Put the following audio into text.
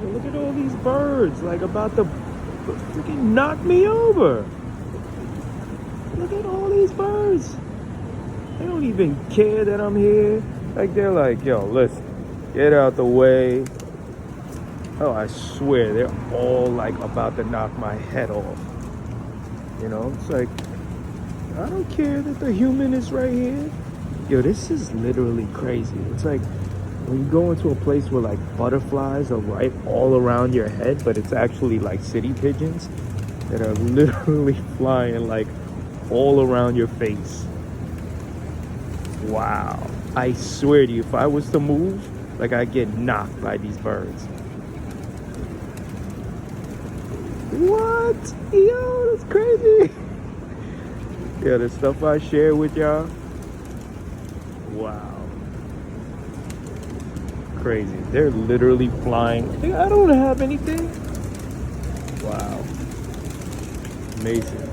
Yo, look at all these birds, like about to freaking knock me over. Look at all these birds. They don't even care that I'm here. Like, they're like, yo, listen, get out the way. Oh, I swear, they're all like about to knock my head off. You know, it's like, I don't care that the human is right here. Yo, this is literally crazy. It's like when you go into a place where like butterflies are right all around your head, but it's actually like city pigeons that are literally flying like all around your face. Wow. I swear to you, if I was to move, like, I'd get knocked by these birds. What? Yo, that's crazy. Yeah, the stuff I share with y'all. Wow. Crazy. They're literally flying. I don't have anything. Wow. Amazing.